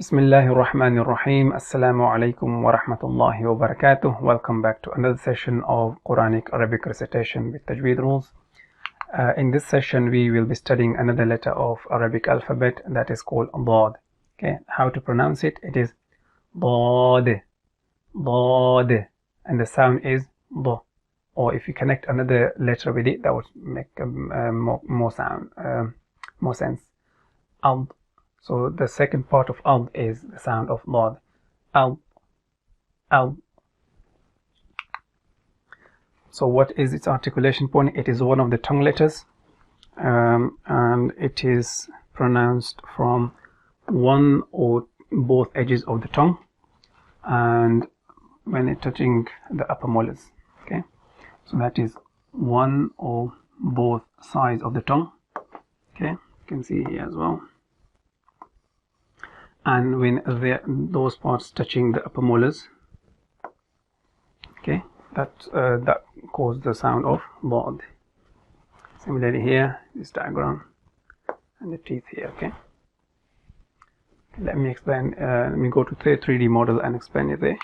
Bismillahir Rahmanir Rahim. Assalamu alaikum wa rahmatullahi wa barakatuh. Welcome back to another session of Qur'anic Arabic Recitation with Tajweed Rules. In this session, we will be studying another letter of Arabic alphabet that is called Daad. Okay, how to pronounce it? It is Daad, Daad, and the sound is D. Or if you connect another letter with it, that would make more sense. Ad. So the second part of ad is the sound of Daad. Ad, ad. So what is its articulation point? It is one of the tongue letters, and it is pronounced from one or both edges of the tongue, and when it's touching the upper molars. Okay, so that is one or both sides of the tongue. Okay, you can see here as well. And when those parts touching the upper molars, okay, that causes the sound of Daad. Similarly here, this diagram, and the teeth here. Okay, let me explain. Let me go to the 3D model and explain it there.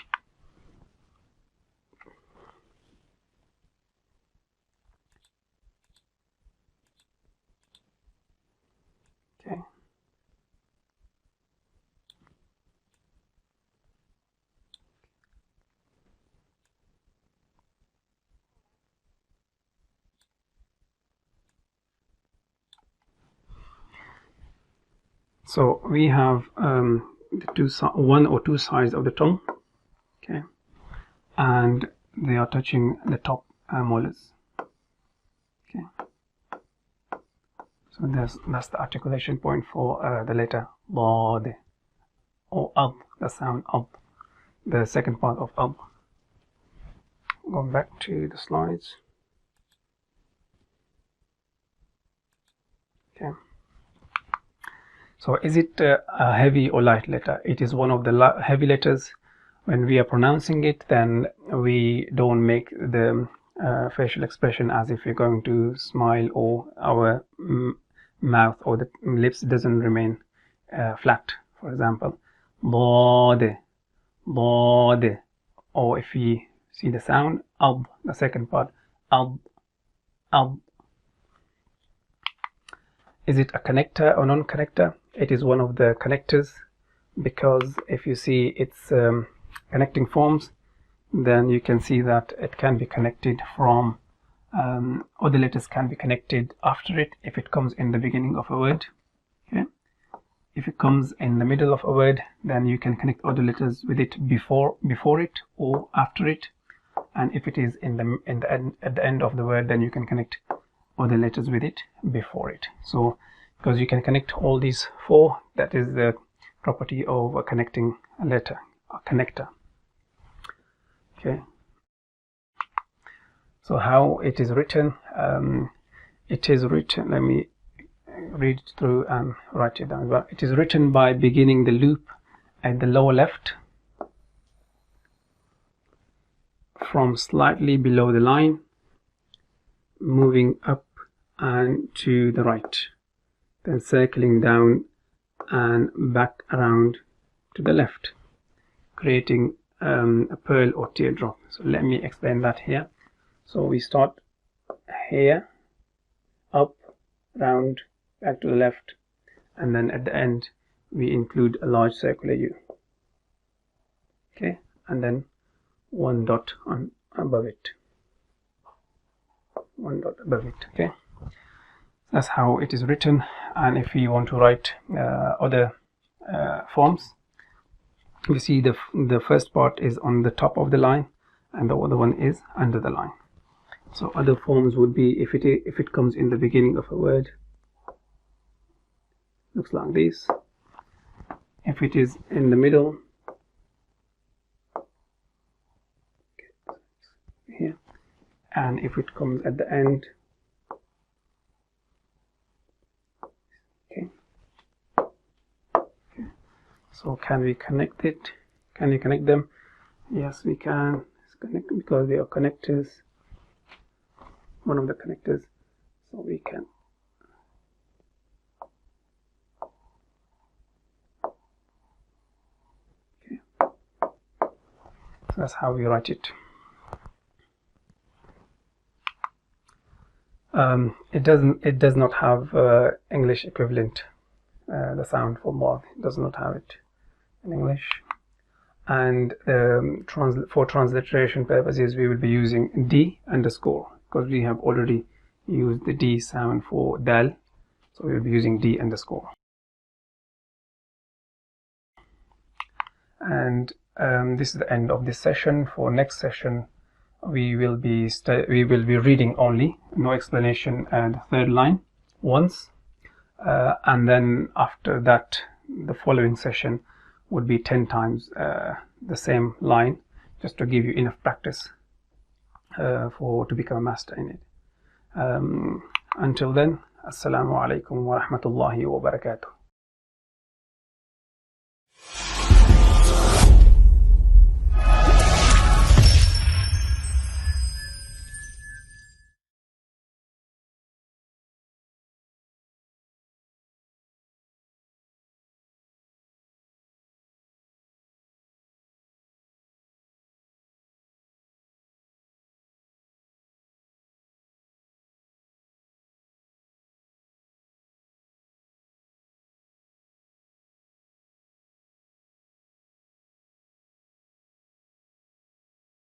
Okay. So we have one or two sides of the tongue, okay, and they are touching the top molars. Okay, so that's the articulation point for the letter Daad or Ad, the sound Ad, the second part of Ad. Going back to the slides. Okay. So is it a heavy or light letter? It is one of the heavy letters. When we are pronouncing it, then we don't make the facial expression as if you're going to smile, or our mouth or the lips doesn't remain flat. For example, Daad, Daad. Or if we see the sound, Ad, the second part, Ad, Ad. Is it a connector or non-connector? It is one of the connectors, because if you see its connecting forms, then you can see that it can be connected from, or the letters can be connected after it if it comes in the beginning of a word. Okay. If it comes in the middle of a word, then you can connect other letters with it before it or after it. And if it is at the end of the word, then you can connect other letters with it before it. So because you can connect all these four, that is the property of a connecting letter, a connector. Okay, so how it is written? It is written, let me read it through and write it down. It is written by beginning the loop at the lower left from slightly below the line, moving up and to the right, then circling down and back around to the left, creating a pearl or teardrop. So let me explain that here. So we start here, up, round, back to the left, and then at the end we include a large circular U. Okay, and then one dot above it. One dot above it. Okay, that's how it is written. And if we want to write other forms, we see the first part is on the top of the line and the other one is under the line. So other forms would be, if it comes in the beginning of a word, looks like this. If it is in the middle, here, and if it comes at the end, okay. So can we connect it? Can we connect them? Yes, we can. It's connect because they are connectors. One of the connectors, so we can. That's how we write it. It does not have English equivalent. The sound for moth does not have it in English. And for transliteration purposes, we will be using D underscore, because we have already used the D sound for dal, so we will be using D underscore. And this is the end of this session. For next session, we will be reading only, no explanation, and the third line once, and then after that, the following session would be 10 times the same line, just to give you enough practice to become a master in it. Until then, Assalamu alaikum wa rahmatullahi wa barakatuh.